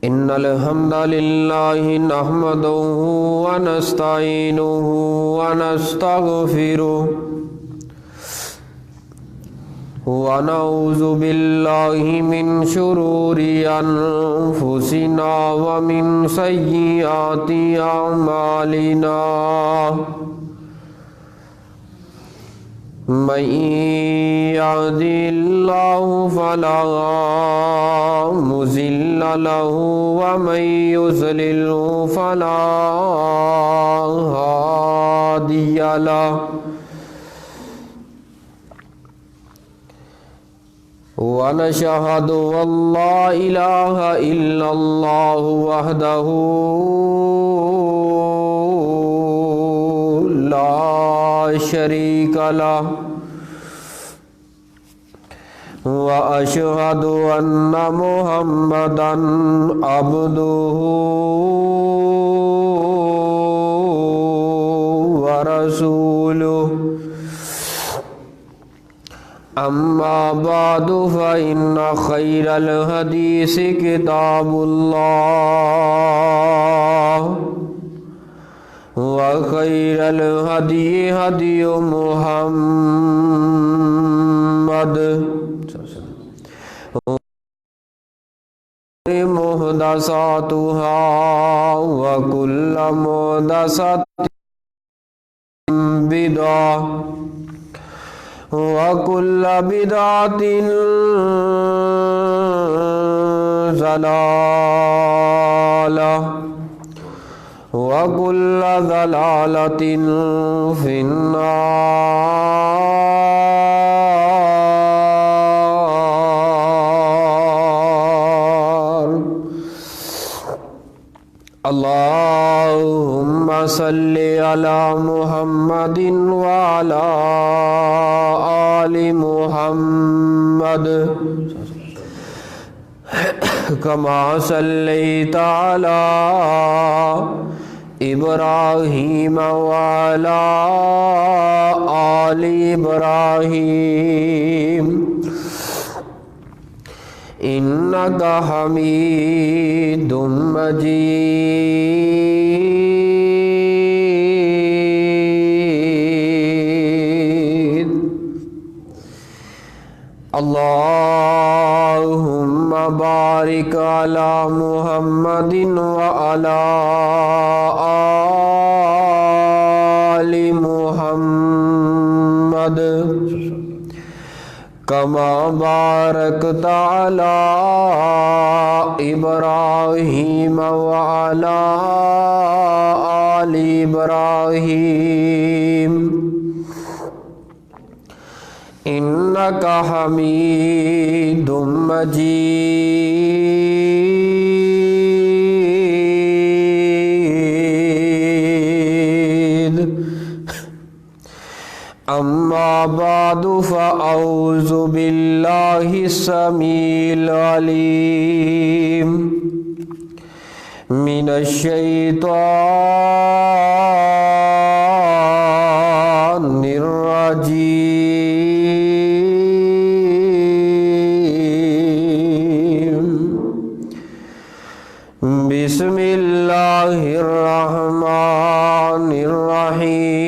إن الحمد لله نحمده ونستعينه ونستغفره ونعوذ بالله من شرور أنفسنا ومن سيئات أعمالنا من يهده الله فلا مضل له ومن يضلل فلا هادي له ونشهد أن لا إله إلا الله وحده لا شريك له وأشهد أن محمدًا عبده ورسوله أما بعد فإن خير الحديث كتاب الله وخير الهدي هدي محمد محدثاتها وكل محدثة بدعة وكل بدعة ضلالة وكل ضلالة في النار. اللهم صل على محمد وعلى آل محمد كما صليت على إبراهيم وعلى آل إبراهيم إنك حميد مجيد. اللهم بارك على محمد وعلى آل محمد كما باركت على إبراهيم وعلى آل إبراهيم إنك حميد مجيد. أما بعد فأعوذ بالله السميع العليم من الشيطان الرجيم. بسم الله الرحمن الرحيم.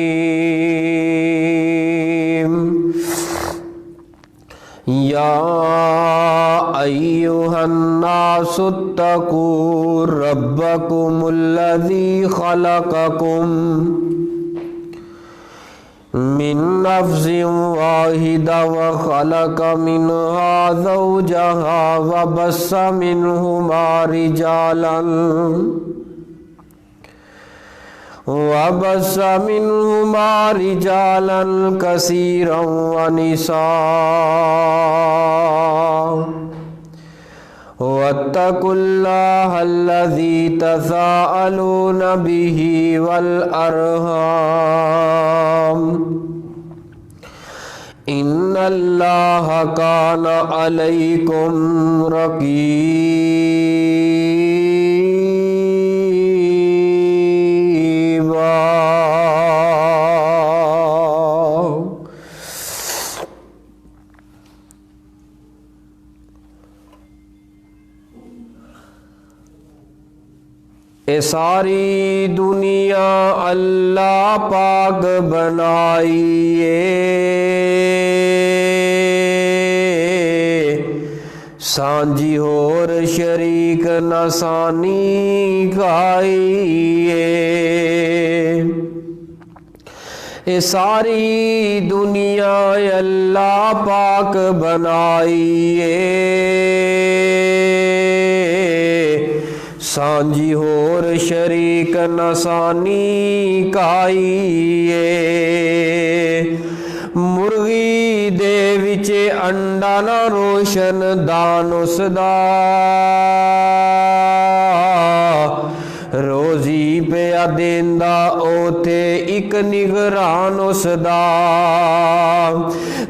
يا أيها الناس اتقوا ربكم الذي خلقكم من نفس واحدة وخلق منها زوجها وبث منهما رجالا كثيرا ونساء. واتقوا الله الذي تساءلون به والأرحام إن الله كان عليكم رقيبا. الله. اے ساری دنیا اللہ پاک بنائی سانجی ہور شریک نسانی کھائی اے ساری دنیا اللہ پاک بنائی سانجی ہور شریک نسانی کھائی مرغی دے وچ انڈا نہ روشن دان اس دا روزی پیا دیندا اوتے ایک نگران اس دا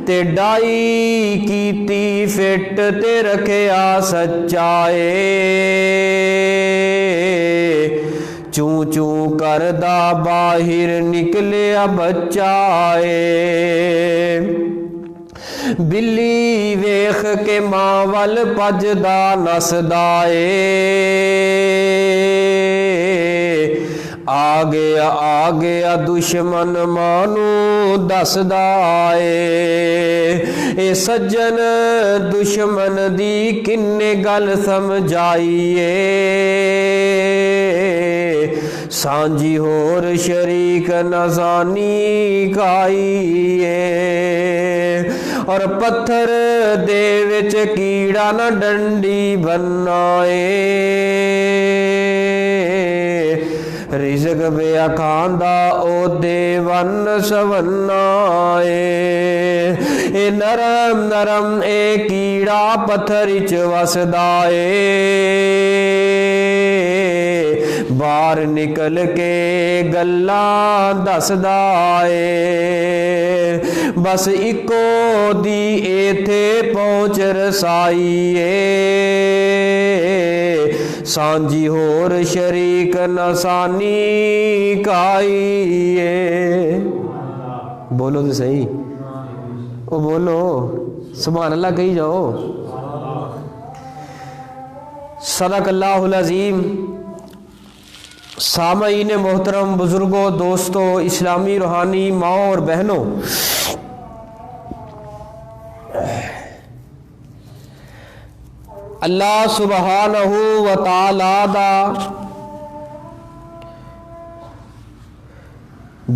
تے ڈائی کیتی فٹ تے رکھیا سچائے چوں چوں کردا باہر نکلیا بچائے بلی ویخ کے ماں ول پجدا نسدا آ گیا دشمن مانو دسدا اے سجن دشمن دی کنے گل سمجھائیے سانجی ہور شریک نزانی کھائیے اور پتھر دے وچ کیڑا نہ ڈنڈی بنائے رزق بیا کھاندا او دے ون سونائے اے نرم نرم اے کیڑا پتھر وچ وسدا باہر نکل کے گلاں دسدا بس اکو دی ایتھے پہنچ رسائی سانجی ہور شریک نسانی کھائی بولو تو صحیح او بولو سبحان اللہ کہی جاؤ صدق اللہ العظیم سامعین محترم بزرگوں دوستوں اسلامی روحانی ماؤں اور بہنوں اللہ سبحانہ و تعالی دا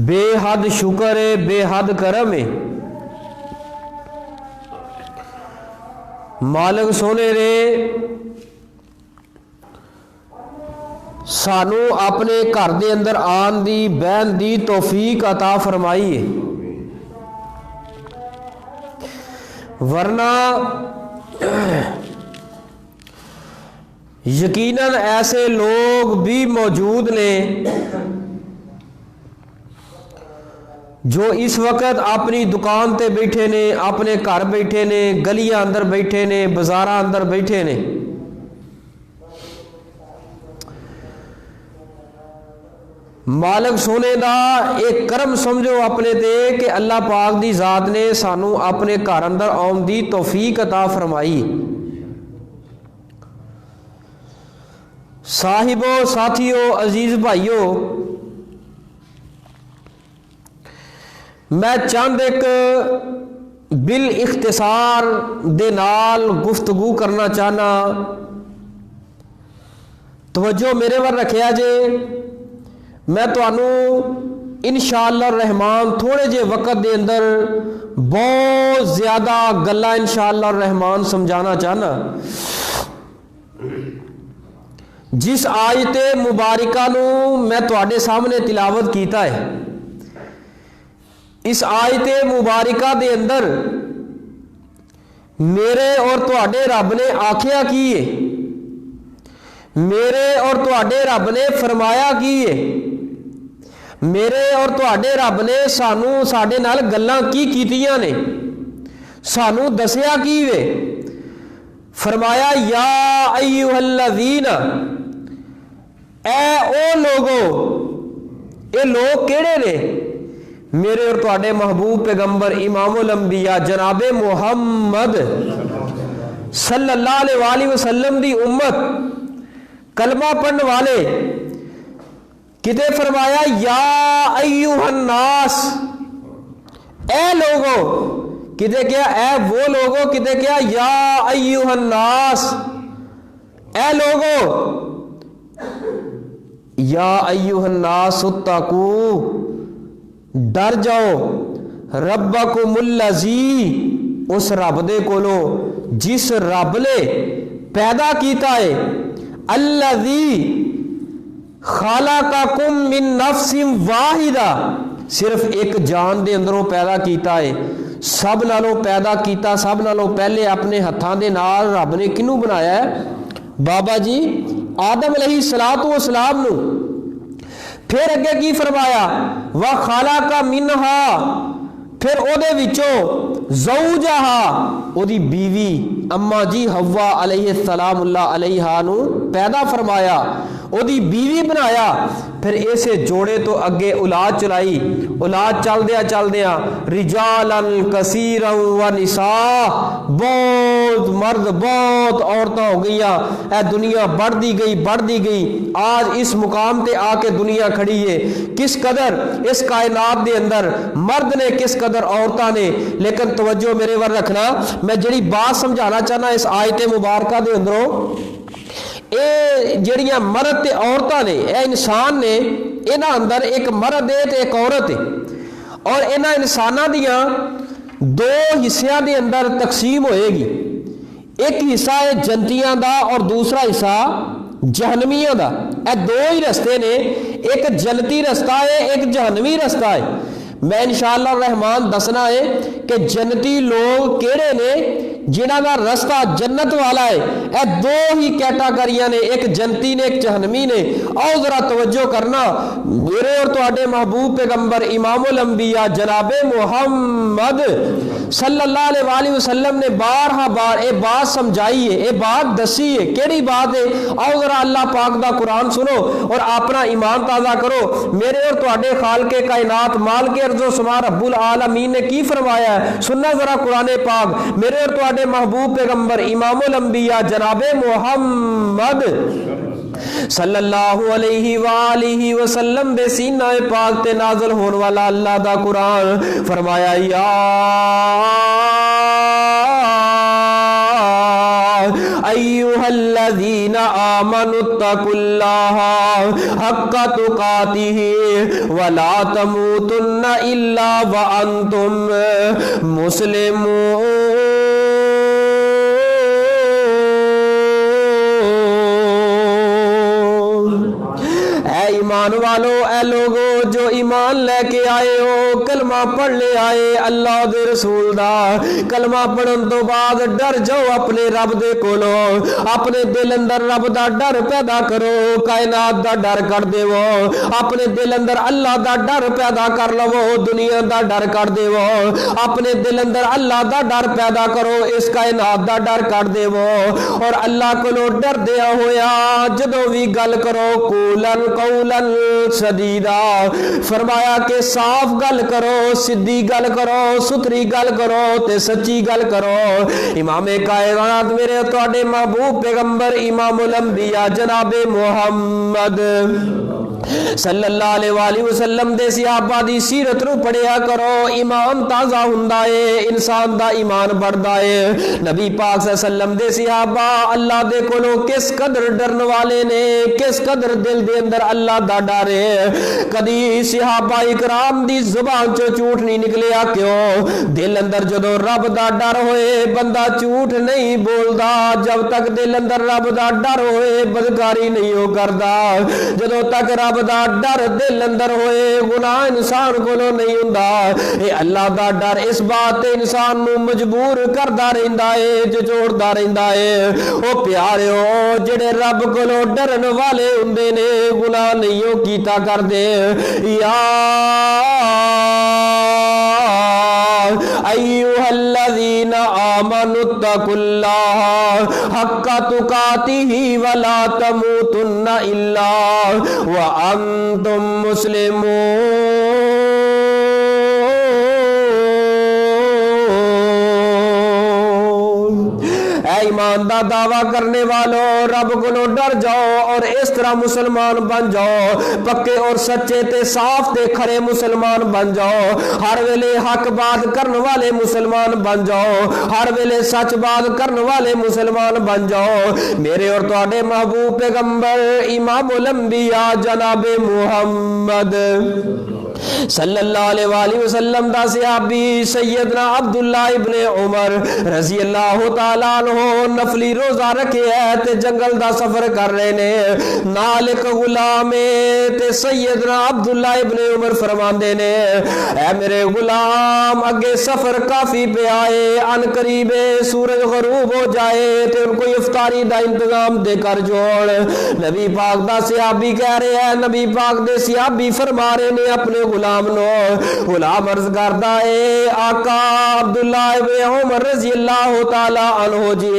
بے حد شکر ہے بے حد کرم ہے مالک سونے نے سانو اپنے گھر دے اندر آن دی بہن دی توفیق عطا فرمائی ہے ورنہ یقیناً ایسے لوگ بھی موجود نے جو اس وقت اپنی دکان تے بیٹھے نے اپنے گھر بیٹھے نے گلیاں اندر بیٹھے نے بازاراں اندر بیٹھے نے مالک سونے دا ایک کرم سمجھو اپنے تے کہ اللہ پاک دی ذات نے سانو اپنے گھر اندر آن دی توفیق عطا فرمائی صاحبوں ساتھیوں عزیز بھائیوں میں چند ایک بالاختصار دے نال گفتگو کرنا چاہنا توجہ میرے ور رکھیا جے میں تانوں انشاءاللہ الرحمن تھوڑے جے وقت دے اندر بہت زیادہ گلاں انشاءاللہ الرحمن سمجھانا چاہنا جس آیت مبارکہ نو میں تواڈے سامنے تلاوت کیتا ہے اس آیت مبارکہ دے اندر میرے اور تواڈے رب نے آکھیا کی ہے میرے اور تواڈے رب نے فرمایا کی ہے میرے اور تواڈے رب نے سانو ساڈے نال گلاں کی کیتیاں نے سانو دسیا کی وے فرمایا یا ایھا الذین اے او لوگو اے لوگ کیڑے نے میرے اور تواڈے محبوب پیغمبر امام الانبیاء جناب محمد صلی اللہ علیہ وآلہ وسلم دی امت کلمہ پڑھن والے کتے فرمایا یا ایھا الناس، اے لوگو، کتے کیا اے وہ لوگو، کتے کیا یا ایھا الناس، اے لوگو، یا ایھا الناس اتقوا، ڈر جاؤ، ربکم الذی، اس رب دے کولو جس رب نے پیدا کیتا ہے، الذی خلقکم من نفس واحدہ، صرف ایک جان دے اندروں پیدا کیتا ہے، سب نالوں پیدا کیتا، سب نالوں پہلے اپنے ہتھاں دے نال رب نے کنوں بنایا ہے؟ بابا جی آدم علیہ الصلوۃ والسلام نو۔ پھر اگے کی فرمایا وَخَلَقَ مِنْهَا، پھر او دے وچوں زوجہا، او دی بیوی اما جی حوا علیہ السلام اللہ علیہا نو پیدا فرمایا، او دی بیوی بنایا، پھر ایسے جوڑے تو اگے اولاد چلائی، اولاد چل دیا رجالا کثیرا و نساء، بہت مرد بہت عورتیں ہو گئیاں، اے دنیا بڑھتی گئی، آج اس مقام تے آ کے دنیا کھڑی ہے، کس قدر اس کائنات دے اندر مرد نے، کس قدر عورتاں نے۔ لیکن توجہ میرے ور رکھنا، میں جڑی بات سمجھانا چاہنا اس آیت مبارکہ دے اندروں، اے جڑیاں مرد تے عورتاں نے، اے انسان نے، انہاں اندر ایک مرد ہے تے ایک عورت ہے، اور انہاں انساناں دیاں دو حصیاں دے اندر تقسیم ہوئے گی، ایک حصہ ہے جنتیاں دا اور دوسرا حصہ جہنمیاں دا۔ اے دو ہی رستے نے، ایک جنتی رستہ ہے، ایک جہنمی رستہ ہے۔ میں انشاءاللہ الرحمن دسنا ہے کہ جنتی لوگ کیڑے نے، جنہاں دا رستہ جنت والا ہے۔ اے دو ہی کیٹاگریاں نے، ایک جنتی نے ایک جہنمی نے۔ آؤ ذرا توجہ کرنا، میرے اور تواڈے محبوب پیغمبر امام الانبیاء جناب محمد صلی اللہ علیہ وآلہ وسلم نے بارہا بار اے بات سمجھائی ہے، اے بات دسی ہے۔ کیڑی بات ہے؟ آؤ ذرا اللہ پاک دا قرآن سنو اور اپنا ایمان تازہ کرو۔ میرے اور تواڈے خالق کائنات مالک ارض و سما رب العالمین نے کی فرمایا ہے؟ سننا ذرا قرآن پاک۔ میرے اور تواڈے محبوب پیغمبر امام الانبیاء جناب محمد صلی اللہ علیہ وآلہ وسلم دے سینہ پاک تے نازل ہون والا اللہ دا قرآن فرمایا یا ایھا الذین آمنوا اتقوا اللہ حق تقاتہ ولا تموتن الا وانتم مسلمون۔ اے ایمان والو، اے لوگو جو ایمان لے کے آئے ہو، کلمہ پڑھ لے آئے اللہ دے رسول دا، کلمہ پڑھن تو بعد ڈر جاؤ اپنے رب دے کولو، اپنے دل اندر رب دا ڈر پیدا کرو، کائنات دا ڈر کر دیو، اپنے دل اندر اللہ دا ڈر پیدا کر لو، دنیا دا ڈر کر دیو، اپنے دل اندر اللہ دا ڈر پیدا کرو، اس کائنات دا ڈر کر دیو، اور اللہ کولو ڈر دیا ہویا جدوں وی گل کرو قولن قولن سدیدہ، فرمایا کہ صاف گل کرو، سدھی گل کرو، ستری گل کرو تے سچی گل کرو۔ امام کائنات میرے تواڈے محبوب پیغمبر امام الانبیاء جناب محمد صلی اللہ علیہ وآلہ وسلم دے صحابہ دی سیرت نو پڑھیا کرو، ایمان تازہ ہوندا ہے، انسان دا ایمان بڑھدا ہے۔ نبی پاک صلی اللہ علیہ وسلم دے صحابہ اللہ دے کولوں کس قدر ڈرن والے نے، کس قدر دل دے اندر اللہ دا ڈر ہے۔ کدی صحابہ اکرام دی زبان چوں جھوٹ نہیں نکلیا، کیوں؟ دل اندر جدوں رب دا ڈر ہوئے بندہ جھوٹ نہیں بولدا، جب تک دل اندر رب دا ڈر ہوئے بدکاری نہیں ہو کردا، جدوں تک رب دا ڈر دل اندر ہوئے گناہ انسان کولوں نہیں ہوندا۔ اے اللہ دا ڈر اس بات تے انسان نو مجبور کردا رہندا ہے، جوڑدا رہندا ہے۔ او پیاریو جڑے رب کولوں ڈرن والے ہوندے نے گناہ نہیں ہو کیتا کردے۔ یا ایھا الذین آمنوا اتقوا اللہ حق تقاتہ ولا تموتن الا وانتم مسلمون۔ اے ایمان دا دعویٰ کرنے والوں رب کو ڈر جاؤ اور اس طرح مسلمان بن جاؤ، پکے اور سچے تے صاف تے کھرے مسلمان بن جاؤ، ہر ویلے حق بات کرنے والے مسلمان بن جاؤ، ہر ویلے سچ بات کرنے والے مسلمان بن جاؤ۔ میرے اور تواڈے محبوب پیغمبر امام الانبیاء جناب محمد صلی اللہ علیہ وآلہ وسلم دا صحابی سیدنا عبداللہ ابن عمر رضی اللہ تعالیٰ عنہ نفلی روزہ رکھے ہے تے جنگل دا سفر کر رہے نے، نال ایک غلام تے سیدنا عبداللہ ابن عمر فرماندے نے اے میرے غلام اگے سفر کافی پہ آئے، ان قریب سورج غروب ہو جائے تے ان کو افطاری دا انتظام دے کر جوڑ۔ نبی پاک دا صحابی کہہ رہے ہیں، نبی پاک دے صحابی فرما رہے نے اپنے غلام نو، غلام عرض کردا ہے آقا عبداللہ ابن عمر رضی اللہ تعالی عنہ جی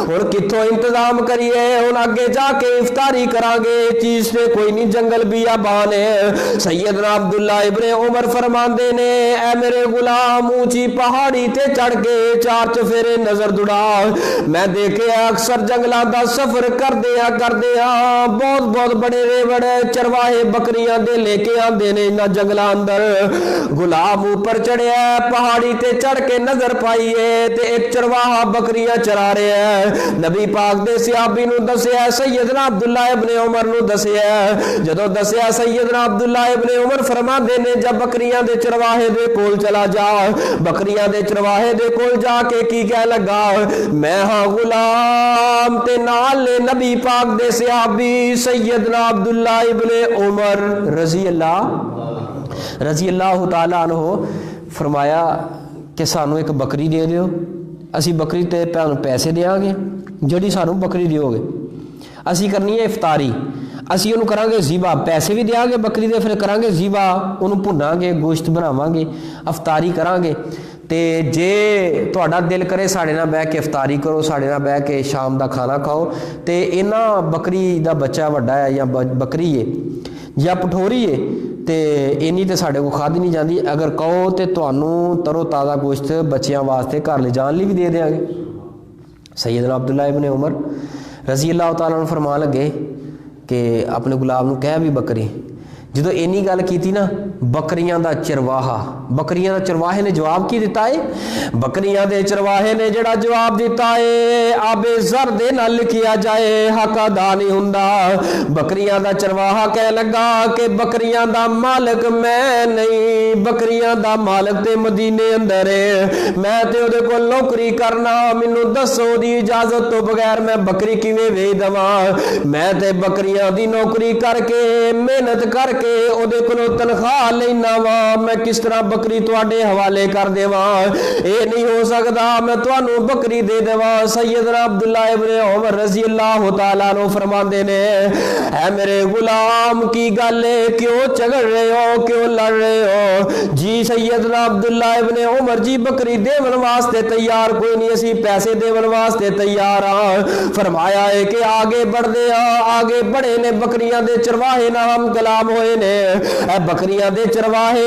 ہن کتھوں انتظام کریے، ہن اگے جا کے افطاری کران گے، چیز تے کوئی نہیں، جنگل بیابان ہے۔ سیدنا عبداللہ ابن عمر فرماندے نے اے میرے غلام اونچی پہاڑی تے چڑھ کے چار چفیرے نظر دوڑا، میں دیکھیا اکثر جنگلاں دا سفر کردیاں بہت بڑے بڑے چرواہے بکریاں دے لے کے آندے نے نہ جنگلاں اندر۔ غلام اوپر چڑھیا پہاڑی تے چڑھ کے نظر پائیے تے ایک چرواہا بکریاں چرا رہے ہیں، نبی پاک دے صحابی نو دسیا، سیدنا عبداللہ ابن عمر نو دسیا، جدو دسیا سیدنا عبداللہ ابن عمر فرماندے نے جب بکریاں دے چرواہے دے کول چلا جا، بکریاں دے چرواہے دے کول جا کے کی کہہ لگا، میں ہاں غلام تے نال نبی پاک دے صحابی سیدنا عبداللہ ابن عمر رضی اللہ تعالیٰ عنہ فرمایا کہ سانو ایک بکری دے دیو، اسی بکری تے پیسے دیاں گے، جڑی سانو بکری دیو گے اسی کرنی ہے افطاری، اسی انہوں کران گے ذبح، پیسے بھی دیاں گے بکری دے، پھر کران گے ذبح، انہوں بھناں گے، گوشت بناواں گے، افطاری کران گے، تے جے تہاڈا دل کرے ساڈے نال بیٹھ کے افطاری کرو، ساڈے نال بیٹھ کے شام دا کھانا کھاؤ، تے انہاں بکری دا بچہ وڈا ہے یا بکری ہے یا پٹھوری ہے تے اینی تے ساڈے کو کھادی نہیں جاندی، اگر کہو تے تانوں ترو تازہ گوشت بچیاں واسطے گھر لے جان لی بھی دے دیاں گے۔ سیدنا عبداللہ ابن عمر رضی اللہ تعالیٰ عنہ فرمان لگے کہ اپنے غلام نو کہہ بھی بکری، جدو اینی گل کیتی نا بکریاں دا چرواہے نے جواب کی دیتا ہے، بکریاں دے چرواہے نے جڑا جواب دیتا ہے آب زر دے نال لکھیا جائے حق ادا نہیں ہوندا۔ بکریاں دا چرواہا کہہ لگا کہ بکریاں دا مالک میں نہیں، بکریاں دا مالک تے مدینے اندر ہے، میں تے او دے کول نوکری کرنا، مینوں دسو دی اجازت تو بغیر میں بکری کیویں ویچ دواں، میں تے بکریاں دی نوکری کر کے محنت کر کے او دے کولوں تنخواہ لینا وا، میں کس طرح بکری تواڈے حوالے کر دیواں، اے نہیں ہو سکدا میں تانوں بکری دے دیواں۔ سیدنا عبداللہ ابن عمر رضی اللہ تعالیٰ عنہ فرماندے نے اے میرے غلام کی گل ہے، کیوں جھگڑ رہے ہو، کیوں لڑ رہے ہو؟ جی سیدنا عبداللہ ابن عمر جی بکری دیون واسطے تیار کوئی نہیں، اسی پیسے دیون واسطے تیار ہاں۔ فرمایا ہے کہ آگے بڑھ دے، آگے بڑھے نے، بکریاں دے چرواہے نہ ہم کلام ہوئے نے، اے بکریاں دے چرواہے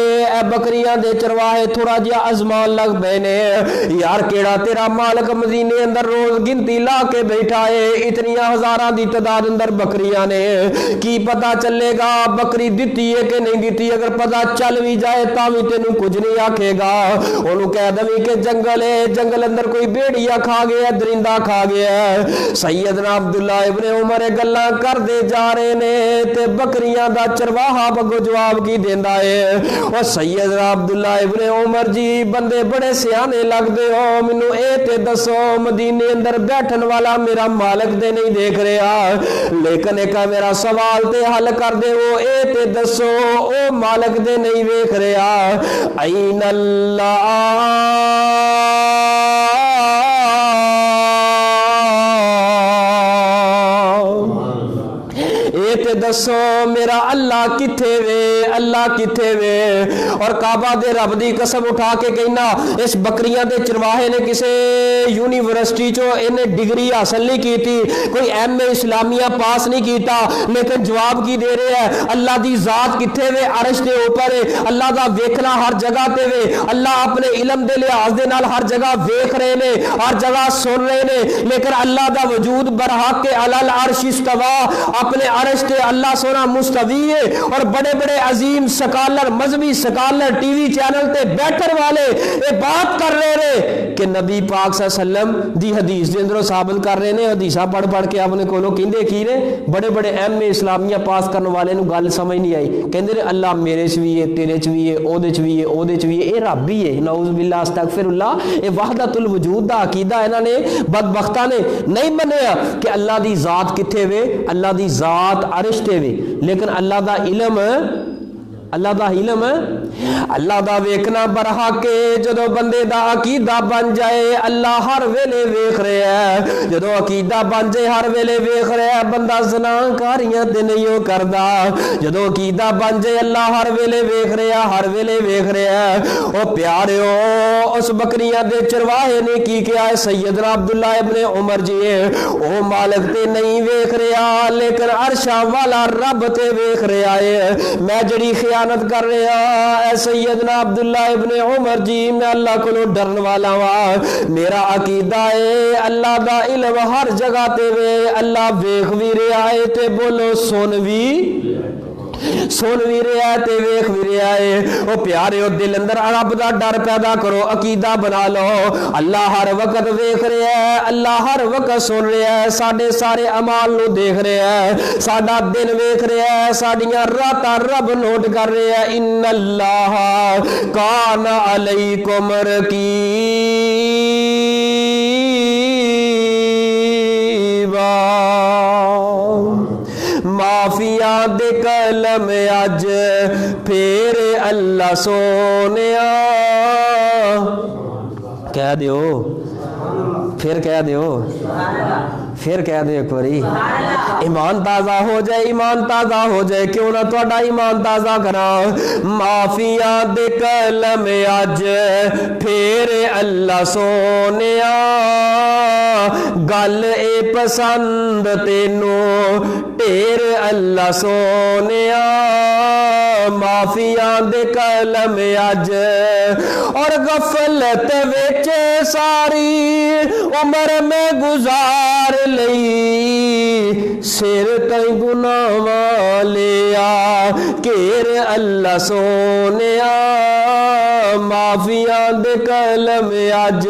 تھوڑا جہا ازمان لگ پے نے، یار کیڑا تیرا مالک مدینے اندر روز گنتی لا کے بیٹھا ہے، اتنیاں ہزاراں دی تعداد اندر بکریاں نے، کی پتا چلے گا بکری دتی ہے کہ نہیں دتی، اگر پتا چل بھی جائے تاں وی تینوں کچھ نہیں آکھے گا، انہوں کہہ دویں کہ جنگل ہے، جنگل اندر کوئی بھیڑیا کھا گیا، درندہ کھا گیا۔ سیدنا عبداللہ ابن عمر گلاں کر دے جا رہے نے تے بکریاں دا چرواہا بگو جواب کی دیندا ہے، اور سیدنا عبداللہ ابن عمر جی بندے بڑے سیانے لگ دے ہو، مینوں اے تے دسو مدینے اندر بیٹھن والا میرا مالک دے نہیں دیکھ رہا، لیکن ایک میرا سوال تے حل کر دے، وہ اے تے دسو او مالک دے نہیں ویکھ رہا، عین اللہ تے دسو میرا اللہ کتھے وے، اللہ کتھے وے؟ اور کعبہ دے رب دی قسم اٹھا کے کہنا اس بکریاں دے چرواہے نے کسے یونیورسٹی چو انہیں ڈگری حاصل نہیں کی تھی، کوئی ایم اے اسلامیہ پاس نہیں کیتا، لیکن جواب کی دے رہے ہیں اللہ دی ذات کتھے وے؟ عرش دے اوپر ہے، اللہ دا ویکھنا ہر جگہ تے وے، اللہ اپنے علم دے لحاظ دے نال ہر جگہ ویکھ رہے نے، ہر جگہ سن رہے نے، لیکن اللہ دا وجود برحق کے علل عرش استوا، اپنے عرش تے اللہ سونا مستوی ہے، اور بڑے بڑے عظیم سکالر، مذہبی سکالر ٹی وی چینل تے بیٹھر والے یہ بات کر رہے نے کہ نبی پاک صلی اللہ علیہ وسلم دی حدیث دے اندروں ثابت کر رہے نے، حدیثاں پڑھ پڑھ کے اپنے کولوں کہندے کی نے، بڑے بڑے ایم اے اسلامیہ پاس کرنے والے نو گل سمجھ نہیں آئی، کہندے نے اللہ میرے چ وی ہے، تیرے چ وی ہے، او دے چ وی ہے، او دے چ وی ہے، اے رب ہی ہے، نعوذ باللہ استغفر اللہ۔ اے وحدت الوجود دا عقیدہ انہاں نے بدبختاں نے نہیں منیا کہ اللہ دی ذات کتھے وے، اللہ دی ذات عرش تے وے، لیکن اللہ دا علم، اللہ دا علم، اللہ دا ویکھنا برحق ہے۔ جدو بندے دا عقیدہ بن جائے اللہ ہر ویلے ویکھ رہا ہے، جدو عقیدہ بن جائے ہر ویلے ویکھ رہا ہے، بندہ زناکاریاں تے نہیں کردا، جدو عقیدہ بن جائے اللہ ہر ویلے ویکھ رہا ہے، ہر ویلے ویکھ رہا ہے۔ او پیاریو اس بکریاں دے چرواہے نے کی کیا ہے؟ سیدنا عبداللہ ابن عمر جی او مالک تے نہیں ویکھ رہا، لیکن عرشاں والا رب تے ویکھ رہا ہے۔ میں جڑی خیانت کر رہا اے سیدنا عبداللہ ابن عمر جی، میں اللہ کو ڈرن والا وا، میرا عقیدہ ہے اللہ دا علم ہر جگہ تے وے، اللہ ویکھ وی رہا ہے تے بولو سن بھی رہا ہے تے ویکھ بھی رہا ہے۔ او پیارے دل اندر رب دا ڈر پیدا کرو، عقیدہ بنا لو، اللہ ہر وقت ویکھ رہا ہے، اللہ ہر وقت سن رہا ہے، ساڈے سارے اعمال نو دیکھ رہا ہے، ساڈا دن ویکھ رہا ہے، ساڈیاں راتاں رب نوٹ کر رہا ہے۔ ان اللہ کان علیکم رقیبا، معافیاں دے کلم اج پھر اللہ سونیا، کہہ دیو، پھر کہہ دیو، پھر کہہ دے ایک باری، ایمان تازہ ہو جائے، ایمان تازہ ہو جائے، کیوں نہ تہاڈا ایمان تازہ کرا۔ معافیاں دے کلم اج پھر اللہ سونیا، گل اے پسند تینو ٹیر اللہ سونیا، معافیاں دے کلم اج، اور غفلت وچ ساری عمر میں گزار لئی، سر تئی گناہ والیا کیر اللہ سونیا، معافیاں دے کلم اج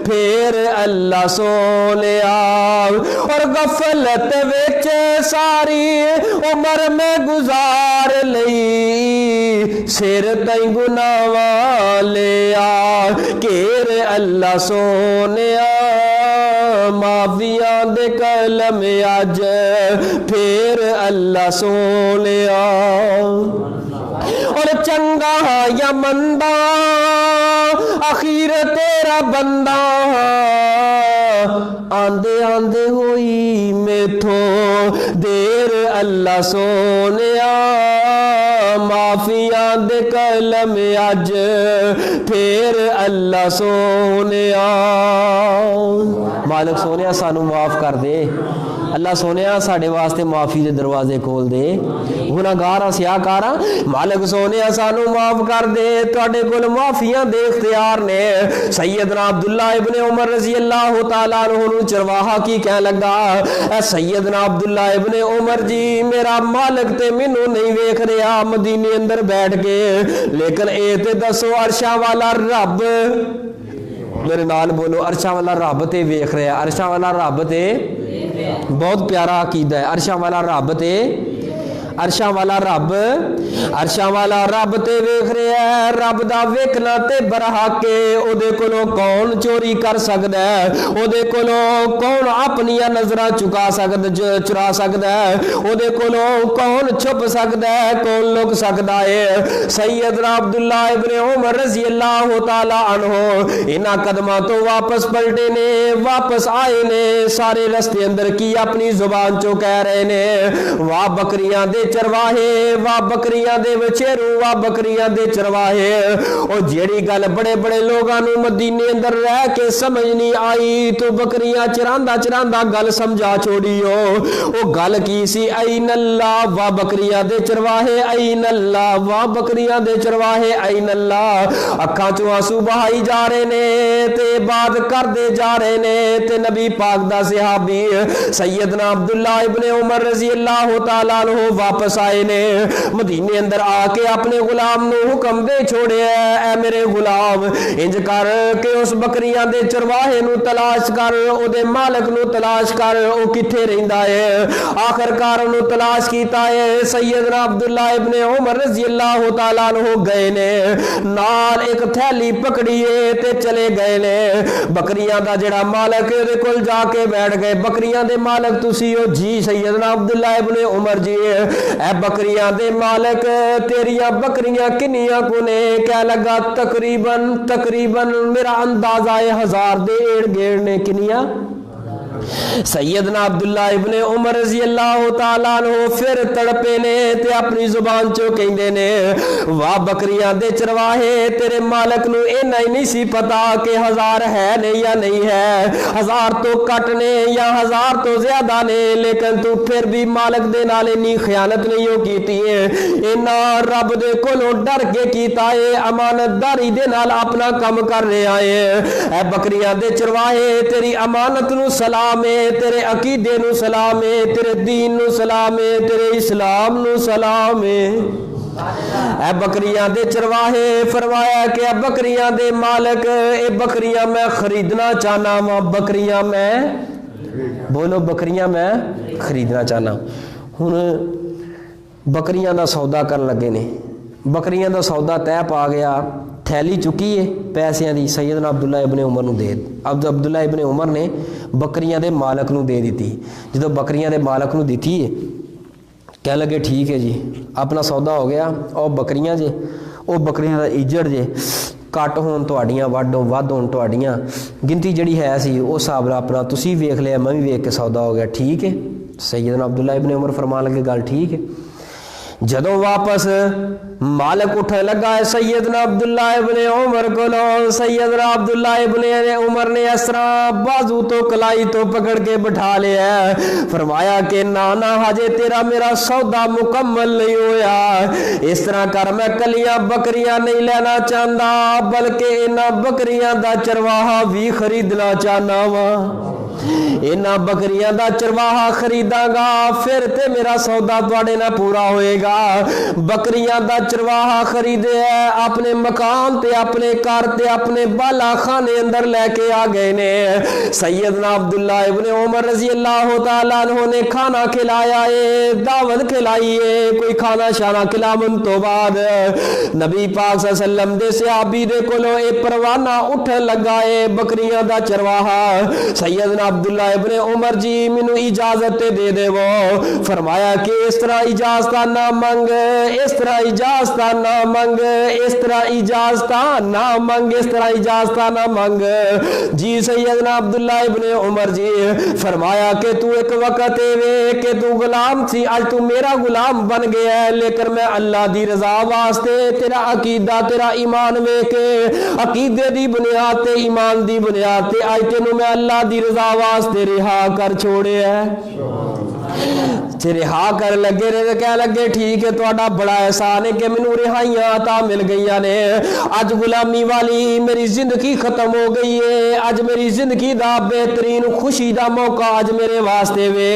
پھر اللہ سونیا، اور غفلت وچ ساری عمر میں گزار لئی، سر تئی گناہ والیا کیر اللہ سونیا، معافیاں دے کلم اج پھر اللہ سونیا۔ اور چنگا یا مندا اخیر تیرا بندہ، آندے آندے ہوئی میتھوں دیر اللہ سونیا، معافیاں دے کلم اج پھر اللہ سونیا۔ مالک سونیا سانو معاف کر دے، اللہ سونیا ساڈے واسطے معافی دے دروازے کھول دے، گناہگار سیاکار مالک سونیا سانو معاف کر دے، تواڈے کول معافیاں دے اختیار نے۔ سیدنا عبداللہ ابن عمر رضی اللہ تعالیٰ عنہ نو چرواہا کی کہنے لگا، اے سیدنا عبداللہ ابن عمر جی، میرا مالک تے مینوں نہیں ویکھ رہا مدینے اندر بیٹھ کے، لیکن اے تے دسو عرشاں والا رب، میرے نال بولو، عرشاں والا رب تے ویکھ رہا ہے، عرشاں والا رب تے، بہت پیارا عقیدہ ہے، عرشاں والا رب تے، عرشاں والا رب تے ویکھ رہا ہے. رب دا ویکھنا تے برحق ہے. او دے کولوں کون چوری کر سکدا ہے؟ او دے کولوں کون اپنی نظراں چرا سکدا ہے؟ او دے کولوں کون چھپ سکدا ہے؟ کون لک سکدا ہے؟ سیدنا عبداللہ ابن عمر رضی اللہ تعالی عنہ انہاں قدماں تو واپس پلٹے نے, واپس آئے نے. سارے رستے اندر کی اپنی زبان چوں کہہ رہے نے, واہ بکریاں دے چرواہے, واہ بکریاں دے وچیرو, واہ بکریاں دے چرواہے. او جیڑی گل بڑے بڑے لوگاں نو مدینے اندر رہ کے سمجھ نہیں آئی, تو بکریاں چراندا گل سمجھا چھوڑی ہو. او گل کی سی؟ این اللہ, واہ بکریاں دے چرواہے, این اللہ, واہ بکریاں دے چرواہے, این اللہ. اکھاں چوں آنسو بہائی جا رہے نے تے بات کردے جا رہے نے. تے نبی پاک دا صحابی سیدنا عبداللہ ابن عمر رضی اللہ تعالیٰ عنہ واپس آئے نے. مدینے اندر آ کے اپنے غلام نو حکم دے چھوڑے, اے میرے غلام انج کر کہ اس بکریاں دے چرواہے نو تلاش کر, او دے مالک نو تلاش کر, او کتھے رہندا ہے. آخرکار انہوں تلاش کیتا ہے. سیدنا عبداللہ ابن عمر رضی اللہ تعالیٰ عنہ گئے نے, نال ایک تھیلی پکڑی ہے تے چلے گئے نے. بکریاں دا جڑا مالک ہے دے کول جا کے بیٹھ گئے. بکریاں دے مالک تسی ہو؟ جی سیدنا عبداللہ ابن عمر جی. اے بکریاں دے مالک تیریاں بکریاں کنیاں کو نے؟ کہہ لگا تقریباً میرا اندازہ ہے 1000 دے ایڑ گیڑ نے. کنیاں؟ سیدنا عبداللہ ابن عمر رضی اللہ تعالیٰ عنہ پھر تڑپے نے تے اپنی زبان چوں کہندے نے, واہ بکریاں دے چرواہے, تیرے مالک نو اینا ہی نہیں سی پتا کہ 1000 ہے نے یا نہیں ہے, 1000 تو کٹ نے یا 1000 تو زیادہ نے, لیکن تو پھر بھی مالک دے نال انی خیانت نہیں ہو کیتی ہے. اینا رب دے کولوں ڈر کے کیتا ہے, امانت داری دے نال اپنا کم کر رہا ہے. اے بکریاں دے چرواہے, تیری امانت نو سلام ہے, تیرے عقیدے نو سلام ہے, تیرے دین نو سلام ہے, تیرے اسلام نو سلام ہے. اے بکریاں دے چرواہے, فرمایا کہ اے بکریاں دے مالک, اے بکریاں میں خریدنا چاہنا وا. بکریاں میں بولو, بکریاں میں خریدنا چاہنا. ہن بکریاں دا سودا کرن لگے نے. بکریاں دا سودا طے پا گیا, تھیلی چکی ہے پیسیاں دی, سیدنا عبداللہ ابن عمر نو دے. عبداللہ ابن عمر نے بکریاں دے مالک نو دے دیتی. جدو بکریاں دے مالک نو دیتی ہے, کہہ لگے ٹھیک ہے جی اپنا سودا ہو گیا. او بکریاں جے, او بکریاں دا اجڑ جے, کٹ ہون تواڈیاں, ود ہون تواڈیاں, گنتی جڑی ہے سی او حساب نال اپنا تسی ویکھ لیا, میں بھی ویکھ کے سودا ہو گیا. ٹھیک ہے. سیدنا عبداللہ ابن عمر فرمان لگے گل ٹھیک ہے. جدوں واپس مالک اٹھنے لگا ہے سیدنا عبداللہ ابن عمر کو, سیدنا عبداللہ ابن عمر نے اس طرح بازو تو کلائی تو پکڑ کے بٹھا لیا ہے. فرمایا کہ نانا ہجے تیرا میرا سودا مکمل نہیں ہویا. اس طرح کر, میں کلیاں بکریاں نہیں لینا چاہتا, بلکہ انہاں بکریاں دا چرواہا بھی خریدنا چاہنا وا. انہاں بکریاں دا چرواہا خریداں گا, پھر تے میرا سودا تواڈے نال پورا ہوئے گا. بکریاں دا چرواہا خریدے ہے, اپنے مکان تے اپنے گھر تے اپنے بالا خانے اندر لے کے آ گئے نے. سیدنا عبداللہ ابن عمر رضی اللہ تعالیٰ عنہ نے کھانا کھلایا ہے, دعوت کھلائی ہے. کوئی کھانا شانا کھلاون تو بعد نبی پاک صلی اللہ علیہ وسلم دے صحابی دے کولوں اے پروانہ اٹھن لگا ہے بکریاں دا چرواہا. سیدنا عبداللہ ابن عمر جی مینو اجازت دے دے وہ. فرمایا کہ اس طرح اجازت نہ منگ, اس طرح اجازت نہ منگ, اس طرح اجازت نہ منگ, اس طرح اجازت نہ منگ. جی سیدنا عبداللہ ابن عمر جی. فرمایا کہ تو ایک وقت ہے کہ تو غلام تھی, آج تو میرا غلام بن گیا ہے, لیکن میں اللہ دی رضا واسطے تیرا عقیدہ تیرا ایمان میں کے عقیدے دی بنیاد تے ایمان دی بنیاد تے آج تینوں میں اللہ دی رضا واسطے رہا کر چھوڑے ہے. رہا کر لگے رہے, کہہ لگے ٹھیک ہے تہاڈا بڑا احسان ہے کہ مینوں رہائیاں عطا مل گئیاں نے. اج غلامی والی میری زندگی ختم ہو گئی ہے. اج میری زندگی دا بہترین خوشی دا موقع اج میرے واسطے وے.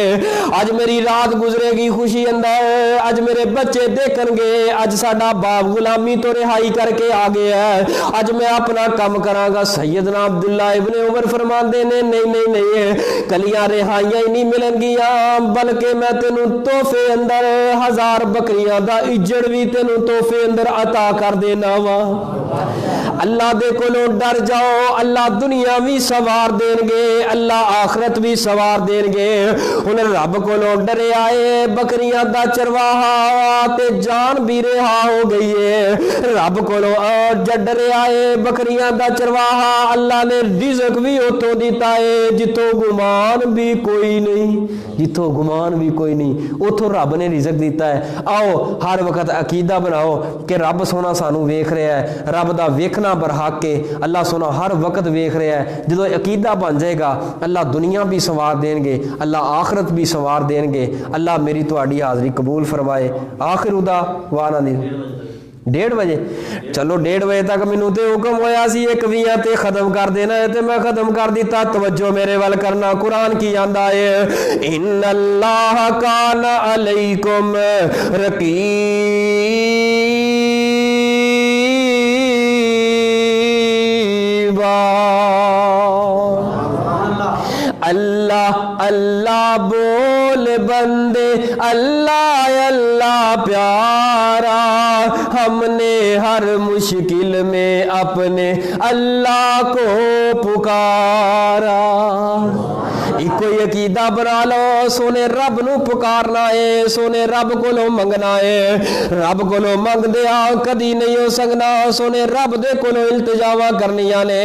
اج میری رات گزرے گی خوشی اندر, اج میرے بچے دیکھن گے اج ساڈا باپ غلامی تو رہائی کر کے آ گیا ہے, اج میں اپنا کام کراں گا. سیدنا عبداللہ ابن عمر فرماندے نے نہیں نہیں نہیں, کلیاں رہائیاں ہی نہیں ملن گیاں, بلکہ میں تینوں تحفے اندر 1000 بکریاں دا اجڑ بھی تینوں تحفے اندر عطا کر دینا وا۔ اللہ دے کولوں ڈر جاؤ، اللہ دنیا بھی سوار دین گے، اللہ آخرت بھی سوار دین گے۔ ہن رب کولوں ڈرے آئے، بکریاں دا چرواہا تے جان بھی رہا ہو گئی ہے۔ رب کولوں ڈرے آئے، بکریاں دا چرواہا، اللہ نے رزق بھی اتوں دیتا ہے جتوں گمان بھی کوئی نہیں، جتوں گمان بھی کوئی نہیں، اتوں رب نے رزق دیتا ہے۔ آؤ ہر وقت عقیدہ بناؤ کہ رب سونا سانو ویکھ رہا ہے، رب دا ویکھنا برحق ہے، اللہ سونا ہر وقت ویکھ رہا ہے۔ جدو عقیدہ بن جائے گا اللہ دنیا بھی سوار دیں گے، اللہ آخرت بھی سوار دیں گے۔ اللہ میری تہاڈی حاضری قبول فرمائے۔ آخر دعوانا دی 1:30 بجے، چلو 1:30 بجے تک مینوں تے حکم ہویا سی 1:20 تے ختم کر دینا ہے تے میں ختم کر دیتا۔ توجہ میرے ول کرنا، قرآن کی آندا ہے ان اللہ کان علیکم رقیبا۔ اللہ اللہ بول بندے، اللہ اللہ پیارا، ہم نے ہر مشکل میں اپنے اللہ کو پکارا۔ کوئی عقیدہ بنا لو، سونے رب نو پکارنا ہے، سونے رب کو لو منگنا ہے، رب کو لو منگ دیا کدی نہیں ہو سکنا، سونے رب دے کو لو التجاواں کرنیاں نے۔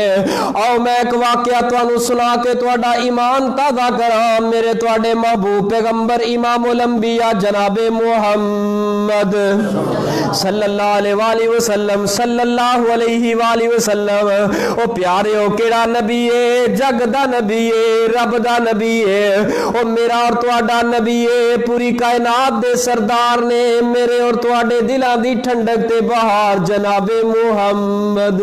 آؤ میں ایک واقعہ تانوں سنا کے تہاڈا ایمان تازہ کراں۔ میرے تہاڈے محبوب پیغمبر امام الانبیاء جناب محمد صلی اللہ علیہ وآلہ وسلم، صلی اللہ علیہ وآلہ وسلم، او پیارے او کیڑا نبی ہے، جگ دا نبی ہے، رب دا نبی ہے، او میرا اور تہاڈا نبی ہے، پوری کائنات دے سردار نے، میرے اور تہاڈے دلاں دی ٹھنڈک تے بہار جناب محمد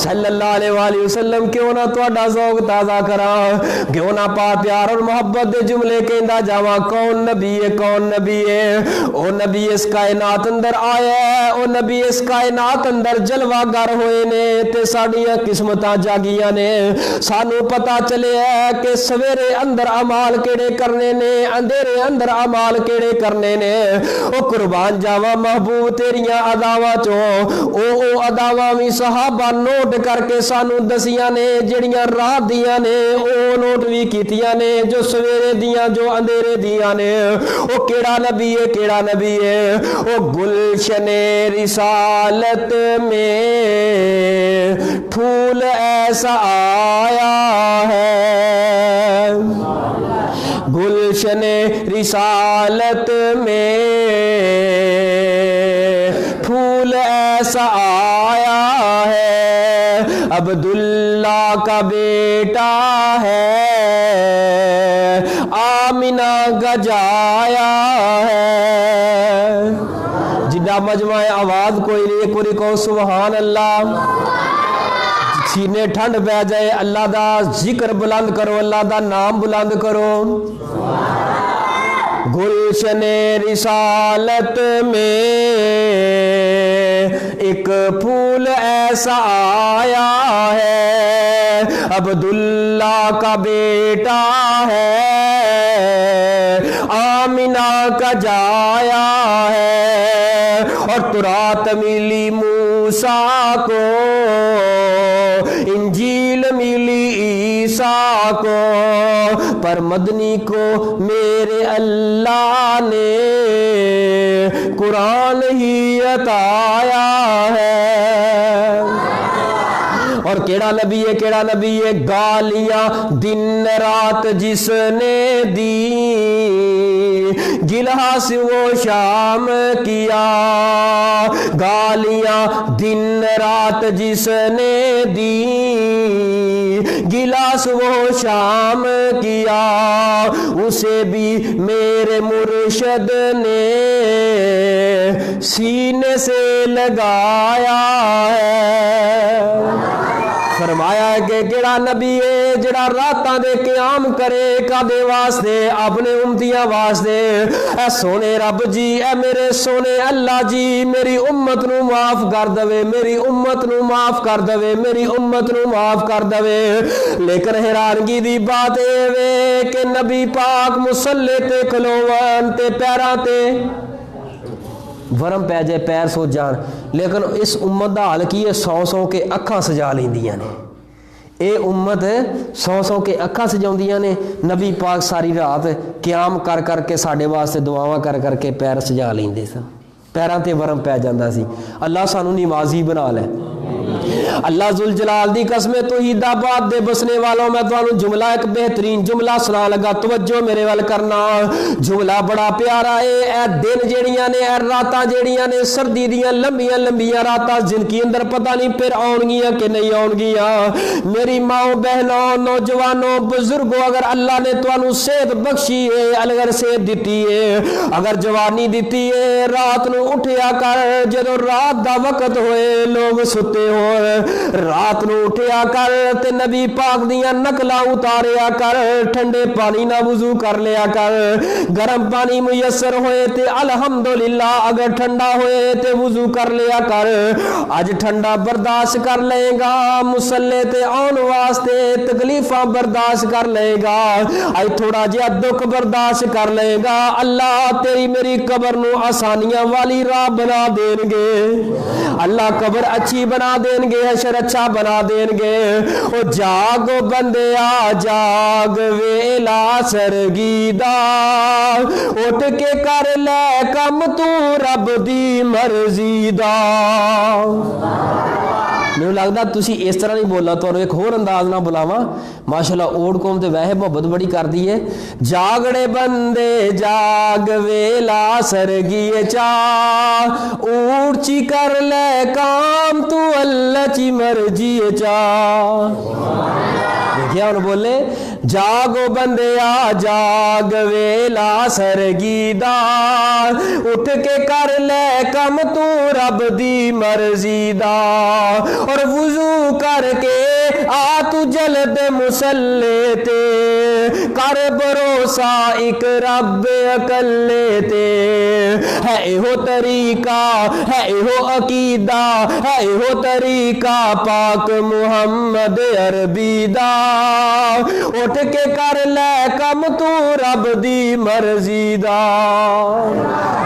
صلی اللہ علیہ وآلہ وسلم۔ کیوں نہ تہاڈا ذوق تازہ کراں، کیوں نہ پا پیار اور محبت دے جملے کہندا جاواں۔ کون نبی ہے، کون نبی ہے؟ او نبی اس کائنات اندر آیا ہے، او نبی اس کائنات اندر جلوہ گر ہوئے نے تے ساڈیاں قسمتاں جاگیاں نے۔ سانو پتہ چلے ہے کہ سویرے اندر اعمال کیڑے کرنے نے، اندھیرے اندر اعمال کیڑے کرنے نے۔ او قربان جاواں محبوب تیریاں اداواں چوں او اداواں وی صحابہ نوٹ کر کے سانو دسیاں نے، جڑیاں رات دیاں نے او نوٹ وی کیتیاں نے، جو سویرے دیاں جو اندھیرے دیاں نے۔ او کیڑا نبی ہے، کیڑا نبی ہے؟ او گلشن رسالت میں پھول ایسا آیا ہے، گلشن رسالت میں پھول ایسا آیا ہے، عبداللہ کا بیٹا ہے، آمینہ گجایا ہے۔ جنہ مجمع آواز کوئی نہیں، ایک اور کہو سبحان اللہ۔ سینے ٹھنڈ پہ جائے، اللہ دا ذکر بلند کرو، اللہ دا نام بلند کرو۔ گلشن رسالت میں ایک پھول ایسا آیا ہے، عبداللہ کا بیٹا ہے، آمینہ کا جایا ہے، اور تورات ملی موسیٰ کو، انجیل ملی عیسیٰ کو، پر مدنی کو میرے اللہ نے قرآن ہی عطایا ہے۔ اور کیڑا نبی ہے، کیڑا نبی ہے؟ گالیاں دن رات جس نے دی، گلہ سے وہ شام کیا، گالیاں دن رات جس نے دی، گلاس وہ شام کیا، اسے بھی میرے مرشد نے سینے سے لگایا ہے۔ فرمایا ہے کہ کیڑا نبی ہے جڑا راتاں دے قیام کرے کادے واسطے اپنے امتیاں واسطے اے سونے رب جی اے میرے سونے اللہ جی میری امت نو معاف کر دوے میری امت نو معاف کر دوے میری امت نو معاف کر دوے لیکن حیرانگی دی بات اے وے کہ نبی پاک مصلی تے کھلوون تے پیراں تے ورم پہ جائے پیر سو جان لیکن اس امت دا حال کی ہے 100 کے اکھاں سجا لیندیاں نے اے امت 100 کے اکھاں سجاؤندیاں نے نبی پاک ساری رات قیام کر کر کے ساڈے واسطے دعاواں کر کر کے پیر سجا لیندے سن پیراں تے ورم پہ جاندا سی اللہ سانو نمازی بنا لے اللہ ذوالجلال دی قسم توحید آباد دے بسنے والوں میں تانوں جملہ ایک بہترین جملہ سنا لگا توجہ میرے وال کرنا جملہ بڑا پیارا ہے اے دن جیڑیاں نے اے راتاں جیڑیاں نے سردی دیاں لمبیاں لمبیاں راتاں جن کی اندر پتہ نہیں پھر آن گیاں کہ نہیں آن گیاں میری ماں بہنوں نوجوانوں بزرگوں اگر اللہ نے تانوں صحت بخشی ہے اگر صحت دیتی ہے اگر جوانی دیتی ہے رات نو اٹھیا کر جدوں رات دا وقت ہوئے لوگ ستے ہوئے رات نو اٹھیا کر تے نبی پاک دیاں نقلاں اتاریا کر ٹھنڈے پانی نہ وضو کر لیا کر گرم پانی میسر ہوئے تے الحمدللہ اگر ٹھنڈا ہوئے تے وضو کر لیا کر اج ٹھنڈا برداشت کر لے گا مصلی تے آن واسطے تکلیفاں برداشت کر لے گا اج تھوڑا جہا دکھ برداشت کر لے گا اللہ تیری میری قبر نو آسانیاں والی راہ بنا دین گے اللہ قبر اچھی بنا دین گے حشر اچھا بنا دین گے او جاگو بندیا جاگ ویلا سرگیدہ اٹھ کے کر لے کم تو رب دی مرضی دا میرے لگتا تسی اس طرح نہیں بولنا تو ایک اور انداز نہ بلاواں ماشاءاللہ اوڑ قوم تے ویسے محبت بڑی کر دی ہے جاگڑے بندے جاگ ویلا سرگی چا اونچی کر لے کام تو اللہ چی مرجی چا دیکھیں انہوں بولے جاگو بندیا جاگ ویلا سرگی دا اٹھ کے کر لے کم تو رب دی مرضی دا اور وضو کر کے آ تو جلد مصلی تے کر بھروسہ ایک رب اکلے تے ہے ایہو طریقہ ہے ایہو عقیدہ ہے ایہو طریقہ پاک محمد عربی دا اٹھ کے کر لے کم تو رب دی مرضی دا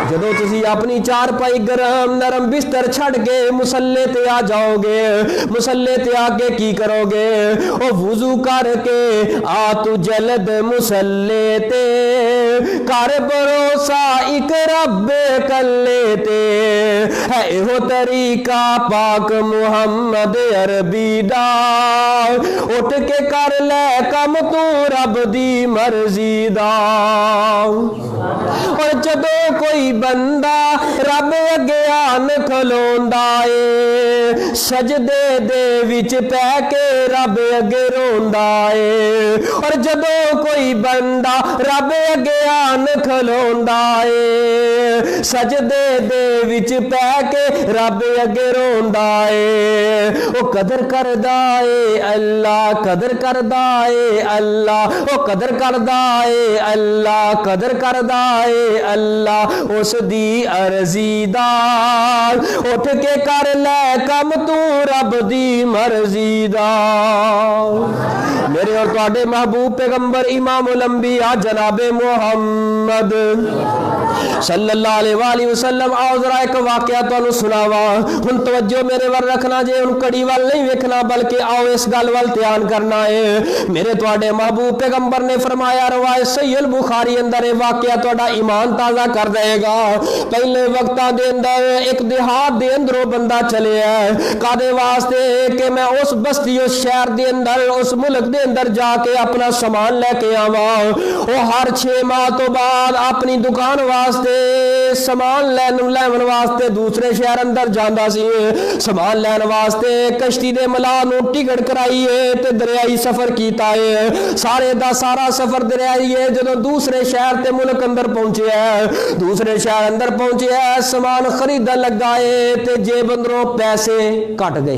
جدو تسی اپنی چار پائی گرم نرم بستر چھڑ کے مصلی تے آ جاؤ گے مصلی تے آگے کی کرو گے او وضو کر کے آ تو جلد مصلی تے کر بھروسہ ایک رب کلے تے ہے ایہو طریقہ پاک محمد عربی دا اٹھ کے کر لے کم تو رب دی مرضی دا اور جدو کوئی بندہ رب اگیان کھلوندا اے سجدے دے وچ پے کے رب اگے روندا اے اور جدو کوئی بندہ رب اگیان کھلوندا اے سجدے دے وچ پے کے رب اگے روندا اے او قدر کردا اے اللہ قدر کردا اے اللہ او قدر کردا اے اللہ قدر کردا اے اللہ اس دی عرضی دا اٹھ کے کر لے کم تو رب دی مرضی دا میرے اور تواڈے محبوب پیغمبر امام الانبیاء جناب محمد صلی اللہ علیہ وآلہ وسلم آؤ ذرا ایک واقعہ تانوں سناواں ہن توجہ میرے ور رکھنا جے ہن کڑی وال نہیں ویکھنا بلکہ آؤ اس گل وال دھیان کرنا ہے میرے تواڈے محبوب پیغمبر نے فرمایا روایت صحیح البخاری اندر یہ واقعہ تواڈا ایمان تازہ کر دے گا پہلے وقتاں دے اندر ایک دیہات دے اندروں بندہ چلے ہے کادے واسطے کہ میں اس بستی اس شہر دے اندر اس ملک دے اندر جا کے اپنا سامان لے کے آواں وہ ہر 6 ماہ تو بعد اپنی دکان واسطے سامان لین واسطے دوسرے شہر اندر جاندا سی سامان لین واسطے کشتی دے ملاح نو ٹکٹ کرائی ہے تے دریائی سفر کیتا ہے سارے دا سارا سفر دریائی ہے جدوں دوسرے شہر تے ملک اندر پہنچے ہے دوسرے شہر اندر پہنچے ہے سامان خریدن لگا ہے تے جیب اندروں پیسے کٹ گئے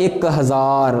1000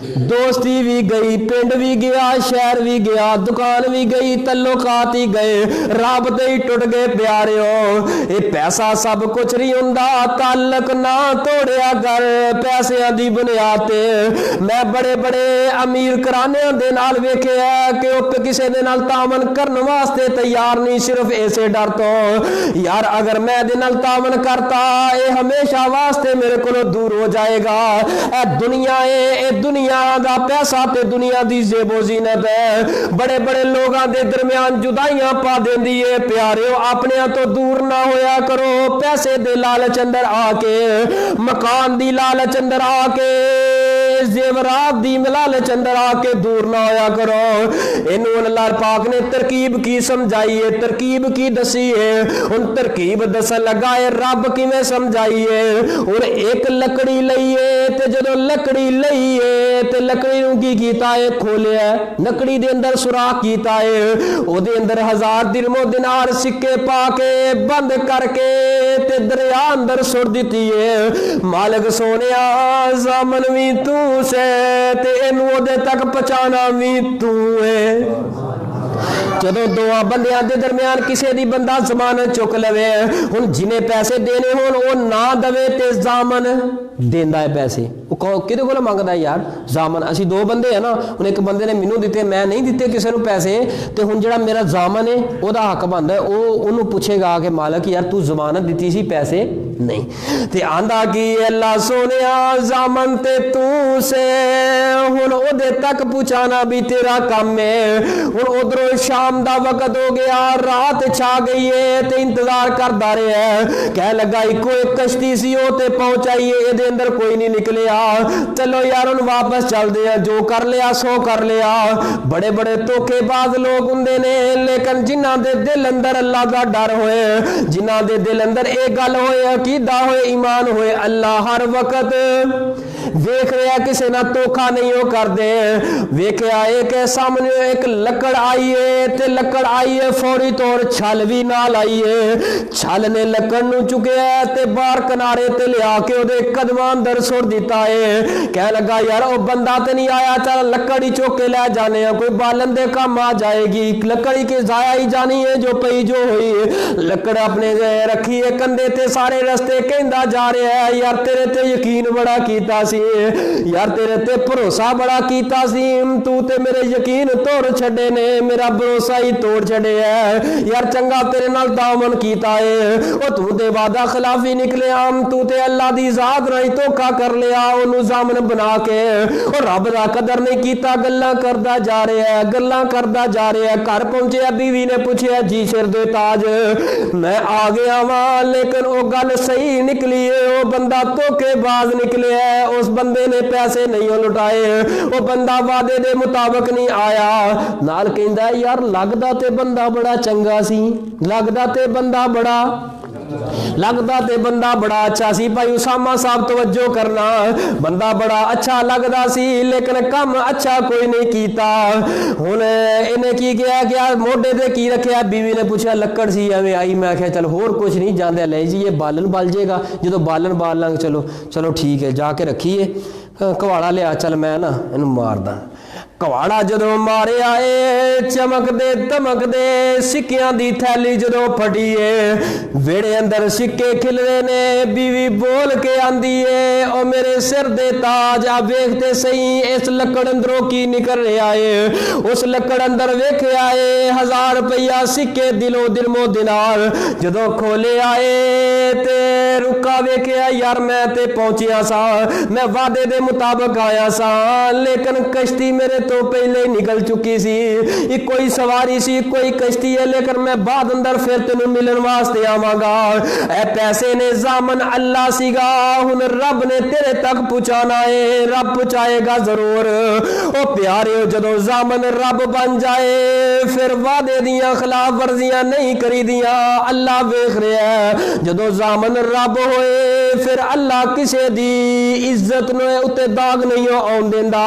دوستی بھی گئی، پنڈ بھی گیا، شہر بھی گیا، دکان بھی گئی، تعلقات ہی گئے، رابطے ہی ٹوٹ گئے پیاریو۔ یہ پیسہ سب کچھ نہیں ہوندا، تعلق نہ توڑیا کر پیسیاں دی بنیاد تے۔ میں بڑے بڑے امیر گھرانے دے نال ویکھیا کہ او کسے دے نال تعاون کرن واسطے تیار نہیں، صرف ایسے ڈر تو یار اگر میں دے نال تعاون کرتا اے ہمیشہ واسطے میرے کولوں دور ہو جائے گا۔ اے دنیا اے دنیا دا پیسہ تے دنیا دی زیب و زینت ہے، بڑے بڑے لوگاں دے درمیان جدائیاں پا دیندی ہے۔ پیاریو اپنے تو دور نہ ہویا کرو، پیسے دے لالچ اندر آ کے، مکان دی لالچ اندر آ کے، زیورات دی لالچ اندر آ کے دور نہ ہویا کرو۔ انہوں اللہ پاک نے ترکیب کی سمجھائی ہے، ترکیب کی دسی ہے۔ ان ترکیب دسن لگا ہے رب کی میں سمجھائی ہے۔ اور ایک لکڑی لئیے تے جدو لکڑی لئیے تے لکڑی نوں کی کیتا ہے کھولیا ہے، لکڑی دے اندر سوراخ کیتا ہے، او دے اندر 1000 درم و دینار سکے پا کے بند کر کے تے دریا اندر سڑ دیتی ہے۔ مالک سونیا زامن بھی تو سے تے انو دے تک پہنچانا بھی تو ہے۔ جدو دو بندیاں دے درمیان کسے دی بندہ ضمانت چک لوے، ہن جنہیں پیسے دینے ہون او نہ دوے تے ضامن دیندا ہے پیسے، وہ کدے کول منگدا ہے یار ضامن؟ اسی دو بندے ہیں نا، ہن ایک بندے نے مینوں دتے میں نہیں دتے کسے نوں پیسے، تے ہن جڑا میرا ضامن ہے او دا حق بندا ہے او اونوں پوچھے گا کہ مالک یار تو ضمانت دتی سی پیسے نہیں، تے آندا کہ اللہ سونیا ضامن تے تو سے ہن او دے تک پہنچانا بھی تیرا کام ہے۔ ہن ادھروں شام دا وقت ہو گیا، رات چھا گئی ہے تے انتظار کردا رہیا ہے، کہہ لگا کوئی کشتی سی او تے پہنچائیے اے دے اندر کوئی نہیں نکلیا، چلو یار ان واپس چل دے، جو کر لیا سو کر لیا۔ بڑے بڑے دھوکے باز لوگ ہوندے نے، لیکن جنہاں دے دل اندر اللہ دا ڈر ہوئے، جنہاں دے دل اندر اے گل ہوئے، عقیدہ ہوئے، ایمان ہوئے، اللہ ہر وقت ویکھ رہا کسے نہ دھوکا نہیں ہو کر دے۔ ویکھیا ایک سامنے ایک لکڑ آئی ہے تے لکڑ آئی ہے فوری طور چھل بھی نال آئی ہے، چھل نے لکڑ نو چکیا تے باہر کنارے تے لیا کے او دے قدماں اندر سڑ دیتا ہے۔ کہہ لگا یار او بندہ تے نہیں آیا، چل لکڑ ہی چوک کے لے جانے ہیں، کوئی بالن دے کام آ جائے گی، لکڑ ہی کے ضائع ہی جانی ہے جو پئی جو ہوئی ہے۔ لکڑ اپنے رکھی ہے کندھے تے، سارے رستے کہندا جا رہا ہے یار تیرے تے یقین بڑا کیتا سی، یار تیرے تے بھروسہ بڑا کیتا سی، تو تے میرے یقین توڑ چھڑے نے، میرا بھروسہ ہی توڑ چھڑے ہے، یار چنگا تیرے نال تعاون کیتا ہے، او تو تے وعدہ خلافی نکلے عام، تو تے اللہ دی ذات رائی دھوکا کر لیا، انہوں ضامن بنا کے اور رب دا قدر نہیں کیتا، گلاں کردا جا رہا ہے، گلاں کردا جا رہا ہے۔ گھر پہنچیا بیوی نے پوچھیا جی سر دے تاج میں آ گیا واں، لیکن او گل صحیح نکلی ہے، او بندہ دھوکے باز نکلے ہے، اس بندے نے پیسے نہیں لٹائے، او بندہ وعدے دے مطابق نہیں آیا۔ نال کہندا ہے یار لگدا تے بندہ بڑا چنگا سی، لگدا تے بندہ بڑا اچھا سی۔ بھائی اسامہ صاحب توجہ کرنا، بندہ بڑا اچھا لگدا سی لیکن کم اچھا کوئی نہیں کیتا۔ ہن انہیں کی کیا موڈے تے کی رکھیا، بیوی نے پوچھا لکڑ سی ایویں آئی، میں کہا چل ہور کچھ نہیں جاندے لے جی یہ بالن بال جے گا، جدو بالن بال لنگ چلو ٹھیک ہے جا کے رکھیے، کواڑا لیا چل میں نا انہوں ماردا۔ کواڑا جدو مارے آئے چمک دے سکیاں دی تھیلی جدو پھٹی ہے، ویڑے اندر سکے کھل رہے نے، بیوی بول کے آندی ہے او میرے سر دے تاج آپ ویکھتے صحیح اس لکڑ اندروں کی نکل رہے آئے۔ اس لکڑ اندر ویکھے آئے 1000 روپیہ سکے دلو درم و دینار، جدو کھولے آئے تے رکا ویکھے آئے یار میں تے پہنچیا سا، میں وعدے دے مطابق آیا سا، لیکن کشتی میرے تو پہلے نکل چکی سی، یہ کوئی سواری سی کوئی کشتی ہے، لیکن میں بعد اندر پھر تینوں ملن واسطے آواں گا۔ اے پیسے نے ضامن اللہ سی گا، ہن رب نے تیرے تک پہنچانا ہے، رب پہنچائے گا ضرور۔ او پیارے جدو ضامن رب بن جائے پھر وعدے دیاں خلاف ورزیاں نہیں کری دیاں، اللہ ویکھ رہا ہے۔ جدو ضامن رب ہوئے پھر اللہ کسے دی عزت نو اتے داغ نہیں آن دیندا،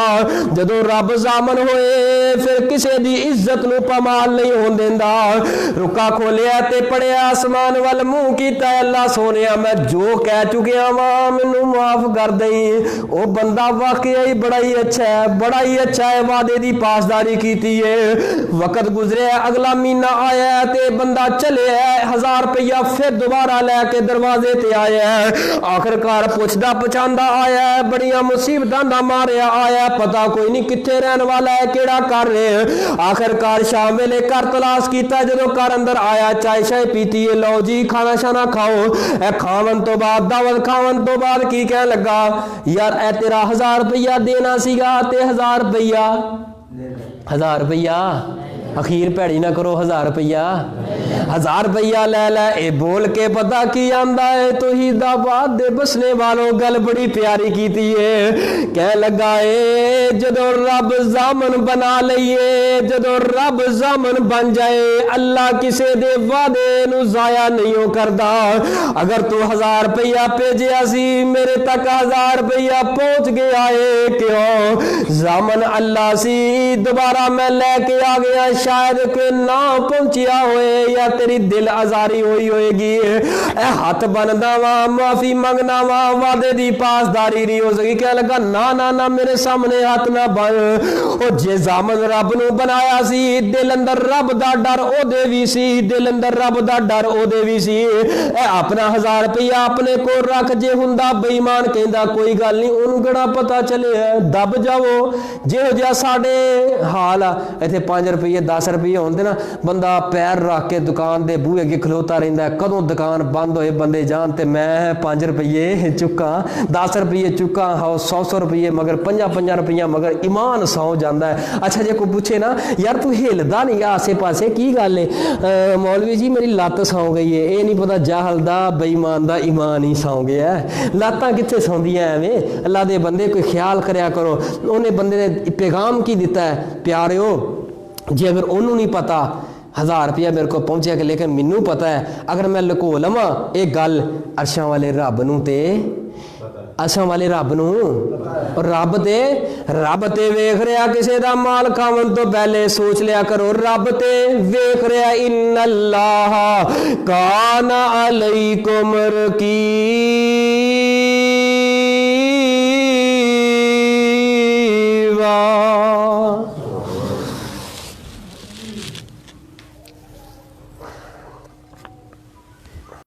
جدو رب ضامن ہوئے پھر کسے دی عزت نو پامال نہیں ہون دیندا۔ رکا کھولیا تے پڑھیا آسمان وال منہ کیتا ہے اللہ سونیا میں جو کہہ چکیا وا مینوں معاف کر دیں۔ او بندہ واقعی بڑا ہی اچھا ہے، بڑا ہی اچھا ہے، وعدے دی پاسداری کیتی ہے۔ وقت گزرے اگلا مہینہ آیا ہے تے بندہ چلے ہے 1000 روپیہ پھر دوبارہ لے کے دروازے تے آیا ہے۔ آخر کار پوچھدا پچھاندا آیا ہے، بڑیاں مصیبتاں دا ماریا آیا ہے، پتہ کوئی نہیں کتھے رہن والا ہے، کیڑا کر رہے ہیں۔ آخر کار شام ویلے گھر تلاش کیتا، جدوں گھر اندر آیا چائے شائے پیتی ہے، لو جی کھانا شانا کھاؤ۔ اے کھاون تو بعد دعوت کھاون تو بعد کی کہنے لگا یار اے تیرا 1000 روپیہ دینا سیگا تے 1000 روپیہ 1000 روپیہ اخیر پیڑی نہ کرو 1000 روپیہ 1000 روپیہ لے لے۔ اے بول کے پتہ کی آندا ہے توحید آباد دے بسنے والوں گل بڑی پیاری کیتی ہے۔ کہنے لگا اے جدو رب ضامن بنا لئیے، جدو رب ضامن بن جائے اللہ کسے دے وعدے نو ضائع نہیں کردا۔ اگر تو 1000 روپیہ بھیجیا سی میرے تک 1000 روپیہ پہنچ گیا ہے، کیوں ضامن اللہ سی، دوبارہ میں لے کے آ گیا، شاید کہ نہ پہنچیا ہوئے یا تیری دل آزاری ہوئی ہوئے گی۔ اے ہاتھ بندا وا معافی منگنا وا وعدے دی پاسداری نہیں ہو سکی۔ کہنے لگا نہ میرے سامنے ہاتھ نہ بن۔ او جے ضامن رب نو بنایا سی دل اندر رب دا ڈر او دے وی سی، دل اندر رب دا ڈر او دے وی سی۔ اے اپنا 1000 روپیہ اپنے کو رکھ، جے ہوندا بے ایمان کہندا کوئی گل نہیں اونوں کیڑا پتہ چلے دب جاؤ۔ جہو جہا ساڈے حال ایتھے 5 روپیے 10 روپیے ہوندے نا بندہ پیر رکھ کے دکان دے بوہے اگے کھلوتا رہندا ہے، کدوں دکان بند ہوئے بندے جان تے میں 5 روپیے چکاں 10 روپیے چکاں 100 روپیے مگر 50 روپیہ مگر ایمان سو جاندا ہے۔ اچھا جے کوئی پوچھے نا یار تو ہلدا نہیں آسے پاسے کی گل ہے؟ مولوی جی میری لت سو گئی ہے۔ اے نہیں پتا جاہل دا بے ایمان دا ایمان ہی سو گیا ہے، لاتاں کتھے سوندیاں ایویں؟ اللہ دے بندے کوئی خیال کریا کرو۔ انہیں بندے نے پیغام کی دیتا ہے پیاریو، جی اگر انہوں نہیں پتا 1000 روپیہ میرے کو پہنچے کہ لیکن مینوں پتا ہے اگر میں لکو لواں ایک گل عرشاں والے رب نوں تے عرشاں والے رب نوں رب تے ویکھ رہا کسے دا مال کھاون تو پہلے سوچ لیا کرو رب تے ویکھ رہا ان اللہ کان علیکم رقیب